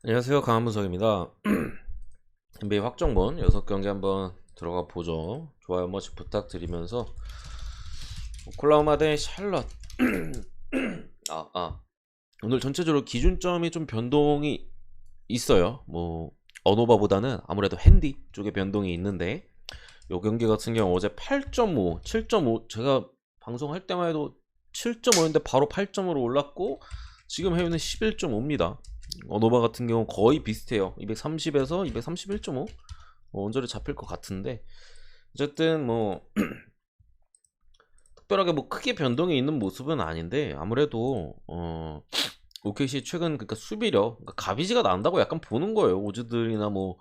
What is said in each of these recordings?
안녕하세요. 강한분석입니다. NBA 확정본 6경기 한번 들어가 보죠. 좋아요 한 번씩 부탁드리면서 오클라호마 대 샬럿. 오늘 전체적으로 기준점이 좀 변동이 있어요. 뭐 어노바보다는 아무래도 핸디 쪽에 변동이 있는데 요 경기 같은 경우 어제 8.5, 7.5 제가 방송할 때만 해도 7.5였는데 바로 8.5로 올랐고 지금 해외는 11.5입니다. 어노바 같은 경우 거의 비슷해요. 230에서 231.5 언저리 잡힐 것 같은데 어쨌든 뭐 특별하게 뭐 크게 변동이 있는 모습은 아닌데 아무래도 OKC 최근 그러니까 수비력 그러니까 가비지가 난다고 약간 보는 거예요. 오즈들이나 뭐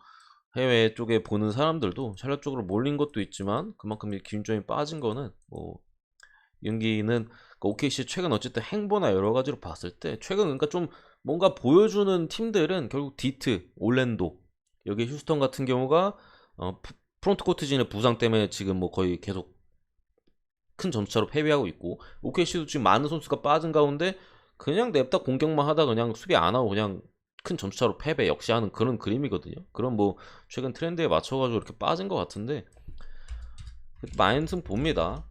해외 쪽에 보는 사람들도 샬럿 쪽으로 몰린 것도 있지만 그만큼 기준점이 빠진 거는 뭐 연기는 그러니까 OKC 최근 어쨌든 행보나 여러 가지로 봤을 때 최근 그러니까 좀 뭔가 보여주는 팀들은 결국 디트, 올랜도 여기 휴스턴 같은 경우가 프론트 코트진의 부상 때문에 지금 뭐 거의 계속 큰 점수차로 패배하고 있고 OKC도 지금 많은 선수가 빠진 가운데 그냥 냅다 공격만 하다 그냥 수비 안 하고 그냥 큰 점수차로 패배 역시 하는 그런 그림이거든요. 그런 뭐 최근 트렌드에 맞춰가지고 이렇게 빠진 것 같은데 마인승 봅니다.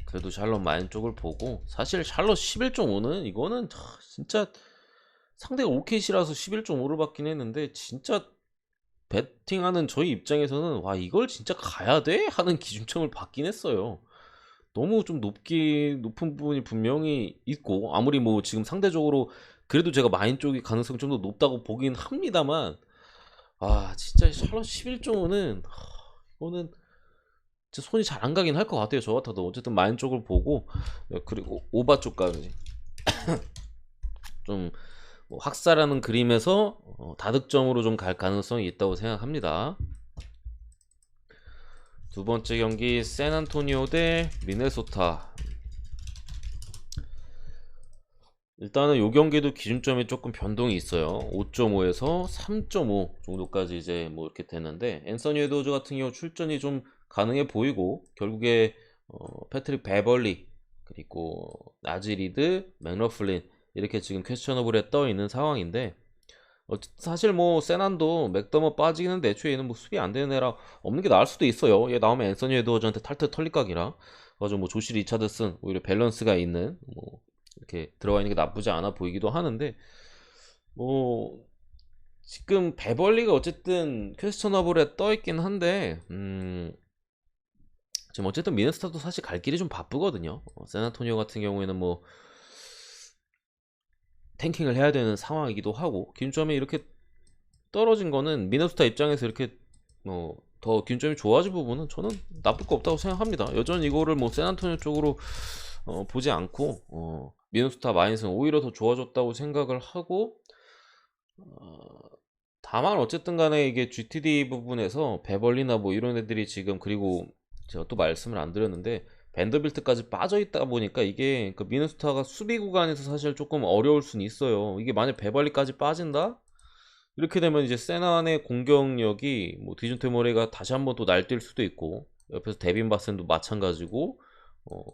그래도 샬럿 마인 쪽을 보고 사실 샬럿 11.5는 이거는 진짜 상대가 OKC라서 11.5를 받긴 했는데 진짜 배팅하는 저희 입장에서는 와 이걸 진짜 가야 돼? 하는 기준점을 받긴 했어요. 너무 좀 높은 부분이 분명히 있고 아무리 뭐 지금 상대적으로 그래도 제가 마인 쪽이 가능성이 좀 더 높다고 보긴 합니다만 진짜 샬럿 11.5는 이거는 진짜 손이 잘 안 가긴 할 것 같아요. 저 같아도 어쨌든 마인 쪽을 보고 그리고 오바 쪽까지 좀뭐 학살하는 그림에서 다득점으로 좀 갈 가능성이 있다고 생각합니다. 두 번째 경기 샌안토니오 대 미네소타. 일단은 요 경기도 기준점이 조금 변동이 있어요. 5.5에서 3.5 정도까지 이제 뭐 이렇게 되는데 앤서니 에드워즈 같은 경우 출전이 좀 가능해 보이고 결국에 패트릭 베벌리 그리고 나지리드 맥러플린 이렇게 지금 퀘스천어블에 떠 있는 상황인데 사실 뭐 세난도 맥더머 빠지는데 애초에 얘는 뭐 수비 안 되는 애라 없는 게 나을 수도 있어요. 얘 나오면 앤서니 에드워즈한테 탈퇴 털릴 각이라 그래서 뭐 조시 리차드슨 오히려 밸런스가 있는 뭐 이렇게 들어가 있는 게 나쁘지 않아 보이기도 하는데 뭐 지금 베벌리가 어쨌든 퀘스천어블에 떠 있긴 한데 지금 어쨌든 미네소타도 사실 갈 길이 좀 바쁘거든요. 샌안토니오 같은 경우에는 뭐 탱킹을 해야 되는 상황이기도 하고 기준점이 이렇게 떨어진 거는 미네소타 입장에서 이렇게 뭐 더 기준점이 좋아진 부분은 저는 나쁠 거 없다고 생각합니다. 여전히 이거를 뭐 샌안토니오 쪽으로 보지 않고 미네소타 마인스는 오히려 더 좋아졌다고 생각을 하고 어, 다만 어쨌든 간에 이게 GTD 부분에서 베벌리나 뭐 이런 애들이 지금 그리고 제가 또 말씀을 안 드렸는데 밴더빌트까지 빠져 있다 보니까 이게 그 미네소타가 수비 구간에서 사실 조금 어려울 수는 있어요. 이게 만약 베벌리까지 빠진다? 이렇게 되면 이제 세난의 공격력이 뭐 디준테 모레가 다시 한번 또 날뛸 수도 있고 옆에서 데빈 바센도 마찬가지고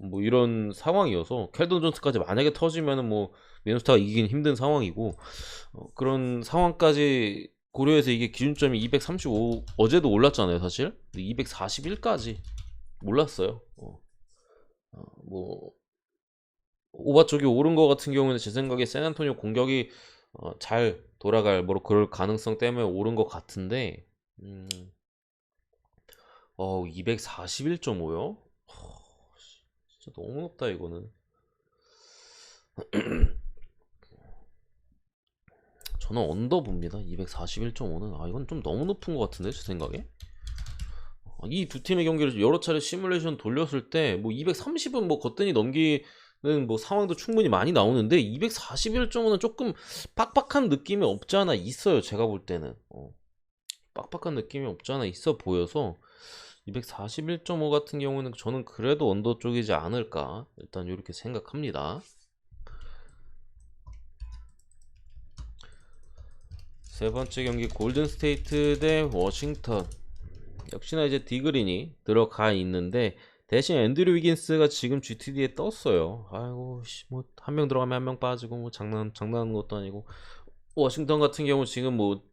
뭐 이런 상황이어서 켈던 존스까지 만약에 터지면은 뭐 미네소타가 이기긴 힘든 상황이고 그런 상황까지 고려해서 이게 기준점이 235 어제도 올랐잖아요 사실 241까지 몰랐어요. 뭐 오바 쪽이 오른 거 같은 경우는 제 생각에 샌안토니오 공격이 잘 돌아갈 뭐 그럴 가능성 때문에 오른 것 같은데 241.5요? 진짜 너무 높다 이거는. 저는 언더 봅니다. 241.5는 이건 좀 너무 높은 것 같은데 제 생각에. 이 두 팀의 경기를 여러 차례 시뮬레이션 돌렸을 때 뭐 230은 뭐 거뜬히 넘기는 뭐 상황도 충분히 많이 나오는데 241.5는 조금 빡빡한 느낌이 없지 않아 있어요. 제가 볼 때는 빡빡한 느낌이 없지 않아 있어 보여서 241.5 같은 경우는 저는 그래도 언더 쪽이지 않을까 일단 이렇게 생각합니다. 세 번째 경기 골든 스테이트 대 워싱턴. 역시나 이제 디그린이 들어가 있는데 대신 앤드류 위긴스가 지금 GTD에 떴어요. 아이고 뭐 한 명 들어가면 한 명 빠지고 뭐 장난하는 것도 아니고 워싱턴 같은 경우 지금 뭐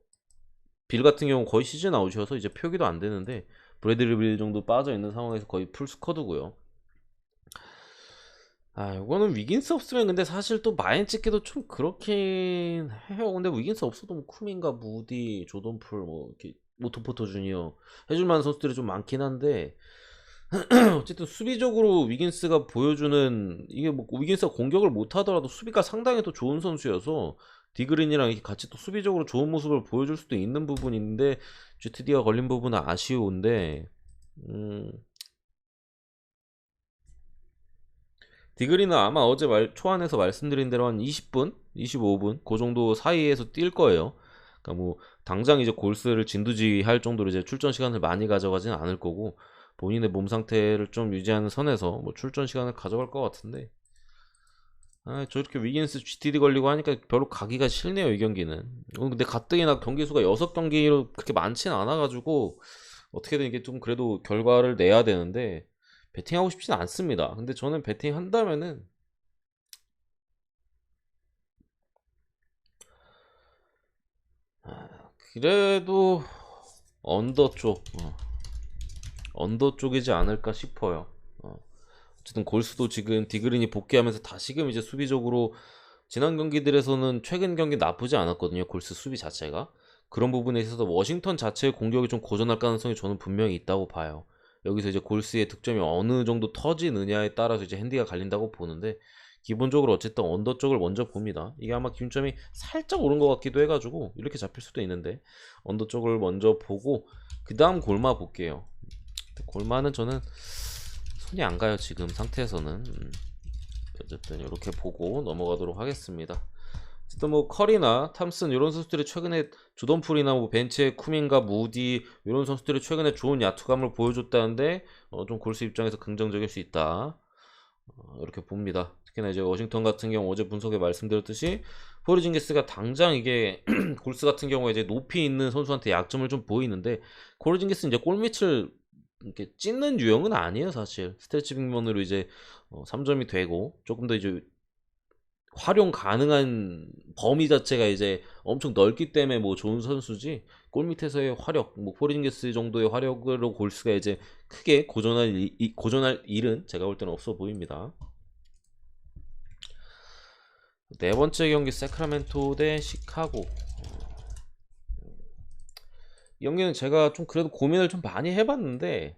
빌 같은 경우 거의 시즌 아웃이어서 이제 표기도 안 되는데 브래들리 빌 정도 빠져 있는 상황에서 거의 풀 스쿼드고요. 아, 이거는 위긴스 없으면 근데 사실 또 마인 찍기도 좀 그렇긴 해요. 근데 위긴스 없어도 뭐 쿠민가 무디 조던풀 뭐 이렇게 모토포터 주니어 해줄 만한 선수들이 좀 많긴 한데 어쨌든 수비적으로 위긴스가 보여주는 이게 뭐 위긴스가 공격을 못 하더라도 수비가 상당히 또 좋은 선수여서 디그린이랑 이렇게 같이 또 수비적으로 좋은 모습을 보여줄 수도 있는 부분인데 GTD가 걸린 부분은 아쉬운데 음, 디그린은 아마 어제 초안에서 말씀드린 대로 한 20분, 25분 그 정도 사이에서 뛸 거예요. 그러니까 뭐 당장 이제 골스를 진두지휘할 정도로 이제 출전 시간을 많이 가져가지는 않을 거고 본인의 몸 상태를 좀 유지하는 선에서 뭐 출전 시간을 가져갈 것 같은데 아, 저렇게 위긴스 GTD 걸리고 하니까 별로 가기가 싫네요, 이 경기는. 근데 가뜩이나 경기 수가 6경기로 그렇게 많지는 않아가지고 어떻게든 이게 좀 그래도 결과를 내야 되는데 배팅하고 싶지는 않습니다. 근데 저는 배팅 한다면은 그래도 언더 쪽, 언더 쪽이지 않을까 싶어요. 어. 어쨌든 골스도 지금 디그린이 복귀하면서 다시금 이제 수비적으로 지난 경기들에서는 최근 경기 나쁘지 않았거든요. 골스 수비 자체가. 그런 부분에 있어서 워싱턴 자체의 공격이 좀 고전할 가능성이 저는 분명히 있다고 봐요. 여기서 이제 골스의 득점이 어느 정도 터지느냐에 따라서 이제 핸디가 갈린다고 보는데 기본적으로 어쨌든 언더 쪽을 먼저 봅니다. 이게 아마 기준점이 살짝 오른 것 같기도 해가지고 이렇게 잡힐 수도 있는데 언더 쪽을 먼저 보고 그 다음 골마 볼게요. 골마는 저는 손이 안 가요 지금 상태에서는. 어쨌든 이렇게 보고 넘어가도록 하겠습니다. 어쨌든 뭐 커리나 탐슨 이런 선수들이 최근에 조던풀이나 뭐 벤치의 쿠민과 무디 이런 선수들이 최근에 좋은 야투감을 보여줬다는데 좀 골스 입장에서 긍정적일 수 있다. 이렇게 봅니다. 특히나 이제 워싱턴 같은 경우 어제 분석에 말씀드렸듯이 포르징기스가 당장 이게 골스 같은 경우에 이제 높이 있는 선수한테 약점을 좀 보이는데 포르징기스는 이제 골밑을 이렇게 찢는 유형은 아니에요 사실. 스트레치 빅먼으로 이제 3점이 되고 조금 더 이제 활용 가능한 범위 자체가 이제 엄청 넓기 때문에 뭐 좋은 선수지 골밑에서의 화력 뭐 포르징기스 정도의 화력으로 골스가 이제 크게 고전할 일은 제가 볼 때는 없어 보입니다. 네 번째 경기 세크라멘토 대 시카고. 이 경기는 제가 좀 그래도 고민을 좀 많이 해봤는데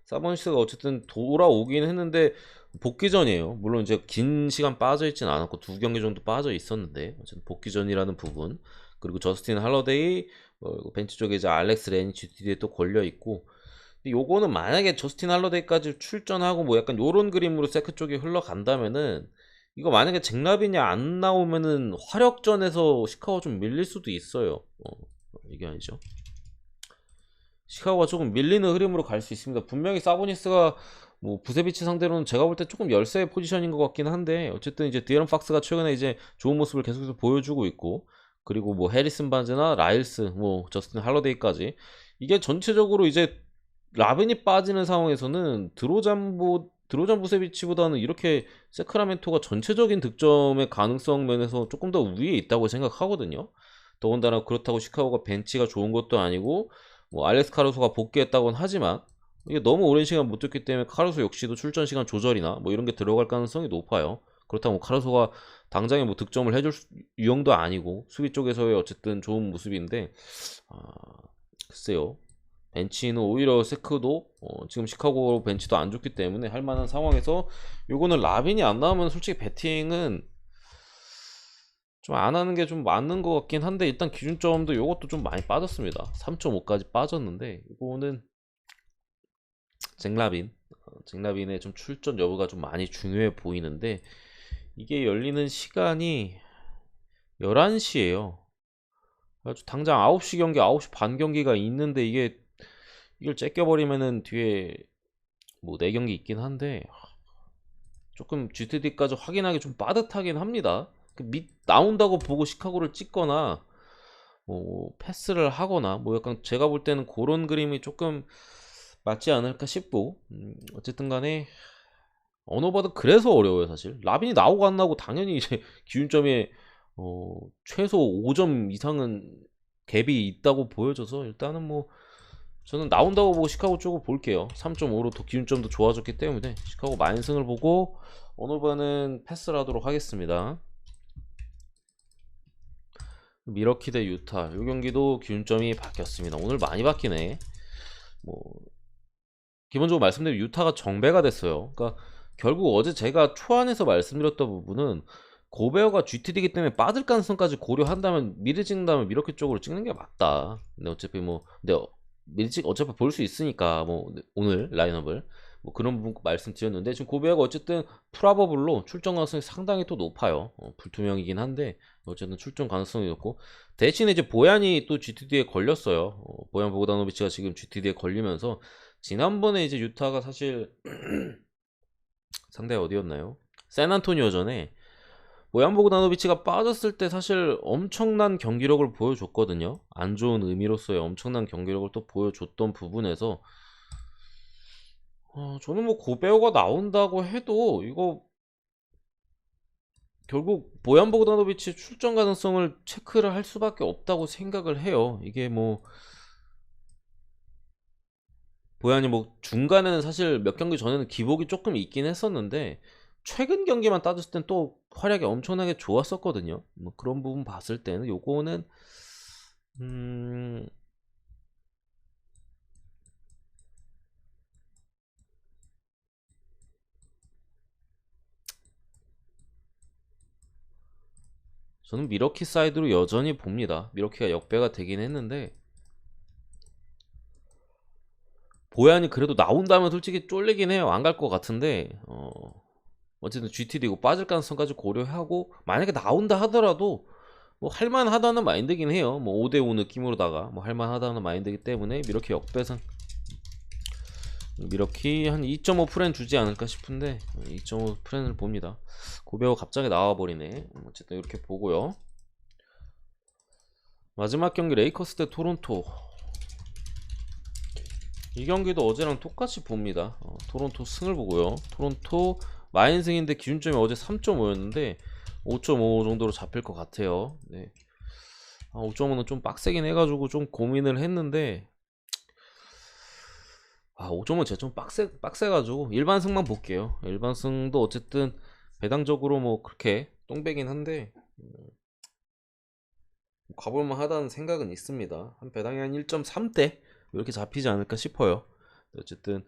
사보니스가 어쨌든 돌아오긴 했는데 복귀전이에요. 물론 이제 긴 시간 빠져 있진 않았고 2경기 정도 빠져 있었는데 어쨌든 복귀전이라는 부분 그리고 저스틴 할러데이 벤치 쪽에 이제 알렉스 레니 GTD에 또 걸려 있고 요거는 만약에 저스틴 할러데이까지 출전하고 뭐 약간 요런 그림으로 세크 쪽에 흘러간다면은 이거 만약에 잭라빈이 안 나오면은 화력전에서 시카고 좀 밀릴 수도 있어요. 이게 아니죠. 시카고가 조금 밀리는 흐름으로 갈 수 있습니다. 분명히 사보니스가 뭐 부세비치 상대로는 제가 볼 때 조금 열세의 포지션인 것 같긴 한데 어쨌든 이제 디에런 팍스가 최근에 이제 좋은 모습을 계속해서 보여주고 있고 그리고 뭐 해리슨 바즈나 라일스 뭐 저스틴 할러데이까지 이게 전체적으로 이제 라벤이 빠지는 상황에서는 드로잔 부세비치보다는 이렇게 세크라멘토가 전체적인 득점의 가능성 면에서 조금 더 위에 있다고 생각하거든요. 더군다나 그렇다고 시카고가 벤치가 좋은 것도 아니고 뭐 알렉스 카루소가 복귀했다고는 하지만 이게 너무 오랜 시간 못 뛰었기 때문에 카루소 역시도 출전 시간 조절이나 뭐 이런 게 들어갈 가능성이 높아요. 그렇다고 뭐 카루소가 당장에 뭐 득점을 해줄 유형도 아니고 수비 쪽에서의 어쨌든 좋은 모습인데 아, 글쎄요. 벤치는 오히려 세크도 지금 시카고 벤치도 안 좋기 때문에 할 만한 상황에서 요거는 라빈이 안 나오면 솔직히 배팅은 좀 안 하는 게 좀 맞는 것 같긴 한데 일단 기준점도 요것도 좀 많이 빠졌습니다. 3.5까지 빠졌는데 이거는 잭라빈의 좀 출전 여부가 좀 많이 중요해 보이는데 이게 열리는 시간이 11시예요. 그래서 당장 9시 경기, 9시 반 경기가 있는데 이걸 째껴버리면은 뒤에 뭐 4경기 있긴 한데 조금 GTD까지 확인하기 좀 빠듯하긴 합니다. 나온다고 보고 시카고를 찍거나 뭐 패스를 하거나 뭐 약간 제가 볼 때는 그런 그림이 조금 맞지 않을까 싶고 어쨌든 간에 어느 봐도 그래서 어려워요 사실. 라빈이 나오고 안 나오고 당연히 이제 기준점에 최소 5점 이상은 갭이 있다고 보여져서 일단은 뭐 저는 나온다고 보고 시카고 쪽을 볼게요. 3.5로 더 기준점도 좋아졌기 때문에 시카고 마인승을 보고 오너바는 패스를 하도록 하겠습니다. 미러키 대 유타 이 경기도 기준점이 바뀌었습니다. 오늘 많이 바뀌네. 뭐 기본적으로 말씀드린 유타가 정배가 됐어요. 그러니까 결국 어제 제가 초안에서 말씀드렸던 부분은 고베어가 GTD이기 때문에 빠질 가능성까지 고려한다면 미리 찍는다면 미러키 쪽으로 찍는 게 맞다. 근데 어차피 뭐 근데 미리 찍 어차피 볼 수 있으니까 뭐 오늘 라인업을 뭐 그런 부분 말씀드렸는데 지금 고베어가 어쨌든 프라버블로 출전 가능성이 상당히 또 높아요. 불투명이긴 한데 어쨌든 출전 가능성이 높고 대신에 이제 보얀이 또 GTD에 걸렸어요. 보얀 보고다노비치가 지금 GTD에 걸리면서 지난번에 이제 유타가 사실 상대 어디였나요? 샌안토니오전에 보얀 보고다노비치가 빠졌을 때 사실 엄청난 경기력을 보여줬거든요. 안 좋은 의미로서의 엄청난 경기력을 또 보여줬던 부분에서 저는 뭐 고베어가 나온다고 해도 이거 결국 보얀 보고다노비치 출전 가능성을 체크를 할 수밖에 없다고 생각을 해요. 이게 뭐 보얀이 뭐 중간에는 사실 몇 경기 전에는 기복이 조금 있긴 했었는데 최근 경기만 따졌을 땐 또 활약이 엄청나게 좋았었거든요. 뭐 그런 부분 봤을 때는 요거는 저는 미러키 사이드로 여전히 봅니다. 미러키가 역배가 되긴 했는데 보얀이 그래도 나온다면 솔직히 쫄리긴 해요. 안 갈 것 같은데 어쨌든 GTD고 빠질 가능성까지 고려하고 만약에 나온다 하더라도 뭐 할만하다는 마인드긴 해요. 뭐 5대5 느낌으로다가 뭐 할만하다는 마인드이기 때문에 미러키 역배선 미러키 한 2.5 프렌 주지 않을까 싶은데 2.5 프렌을 봅니다. 고베어 갑자기 나와버리네. 어쨌든 이렇게 보고요. 마지막 경기 레이커스 대 토론토. 이 경기도 어제랑 똑같이 봅니다. 토론토 승을 보고요. 토론토 마인승인데 기준점이 어제 3.5였는데 5.5 정도로 잡힐 것 같아요. 네. 5.5는 좀 빡세긴 해가지고 좀 고민을 했는데 5.5는 제가 좀 빡세가지고 일반승만 볼게요. 일반승도 어쨌든 배당적으로 뭐 그렇게 똥배긴 한데 가볼만 하다는 생각은 있습니다. 한 배당이 한 1.3대 이렇게 잡히지 않을까 싶어요. 어쨌든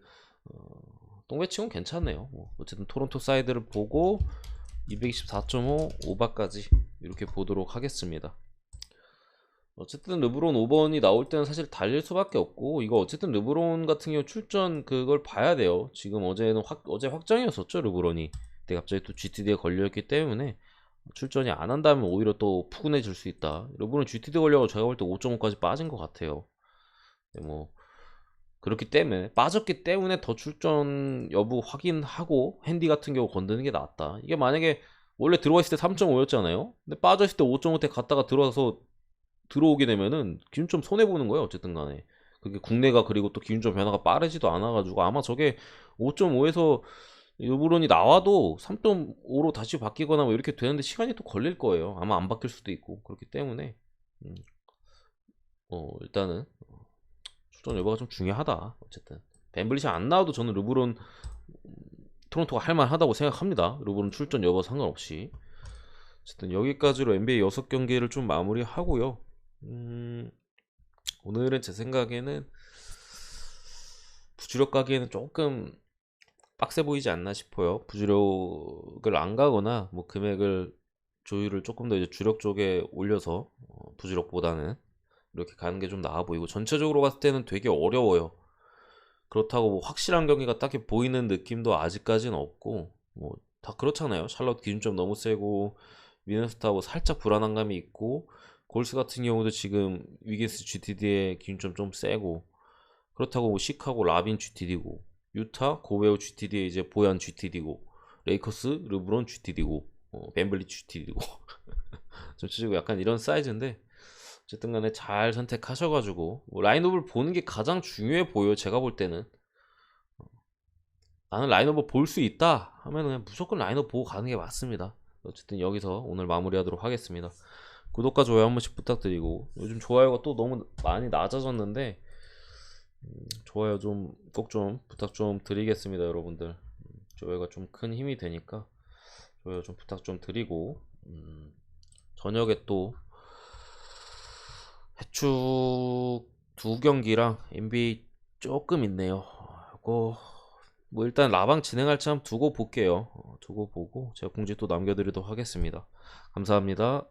똥배치곤 괜찮네요. 어쨌든 토론토 사이드를 보고 224.5 오바까지 이렇게 보도록 하겠습니다. 어쨌든 르브론 5번이 나올 때는 사실 달릴 수밖에 없고 이거 어쨌든 르브론 같은 경우 출전 그걸 봐야 돼요. 지금 어제 확정이었었죠 르브론이. 근데 갑자기 또 GTD에 걸려있기 때문에 출전이 안 한다면 오히려 또 푸근해질 수 있다. 르브론 GTD 걸려고 제가 볼 때 5.5까지 빠진 것 같아요. 뭐 그렇기 때문에 빠졌기 때문에 더 출전 여부 확인하고 핸디 같은 경우 건드는 게 낫다. 이게 만약에 원래 들어와 있을 때 3.5였잖아요. 근데 빠져 있을 때 5.5대 갔다가 들어오게 되면은 기준점 손해 보는 거예요. 어쨌든 간에 그게 국내가 그리고 또 기준점 변화가 빠르지도 않아가지고 아마 저게 5.5에서 일부론이 나와도 3.5로 다시 바뀌거나 뭐 이렇게 되는데 시간이 또 걸릴 거예요. 아마 안 바뀔 수도 있고 그렇기 때문에 일단은 출전 여부가 좀 중요하다. 어쨌든 벤블리시 안 나와도 저는 르브론 토론토가 할만하다고 생각합니다. 르브론 출전 여부 상관없이. 어쨌든 여기까지로 NBA 6경기를 좀 마무리하고요. 오늘은 제 생각에는 부주력 가기에는 조금 빡세 보이지 않나 싶어요. 부주력을 안 가거나 뭐 금액을 조율을 조금 더 이제 주력 쪽에 올려서 부주력보다는 이렇게 가는 게 좀 나아 보이고 전체적으로 봤을 때는 되게 어려워요. 그렇다고 뭐 확실한 경기가 딱히 보이는 느낌도 아직까지는 없고 뭐 다 그렇잖아요. 샬럿 기준점 너무 세고 미네소타 뭐 살짝 불안한 감이 있고 골스 같은 경우도 지금 위기스 GTD의 기준점 좀 세고 그렇다고 뭐 시카고 라빈 GTD고 유타 고베오 GTD에 이제 보얀 GTD고 레이커스 르브론 GTD고 벤블리 GTD고 전체적으로 약간 이런 사이즈인데 어쨌든 간에 잘 선택하셔가지고 뭐 라인업을 보는 게 가장 중요해 보여요. 제가 볼 때는 나는 라인업을 볼 수 있다 하면 그냥 무조건 라인업 보고 가는 게 맞습니다. 어쨌든 여기서 오늘 마무리하도록 하겠습니다. 구독과 좋아요 한 번씩 부탁드리고, 요즘 좋아요가 또 너무 많이 낮아졌는데 좋아요 좀 꼭 좀 부탁 좀 드리겠습니다, 여러분들. 좋아요가 좀 큰 힘이 되니까 좋아요 좀 부탁 좀 드리고, 저녁에 또 해축 두 경기랑 NBA 조금 있네요. 이거 뭐 일단 라방 진행할지 한번 두고 볼게요. 두고 보고 제가 공지 또 남겨드리도록 하겠습니다. 감사합니다.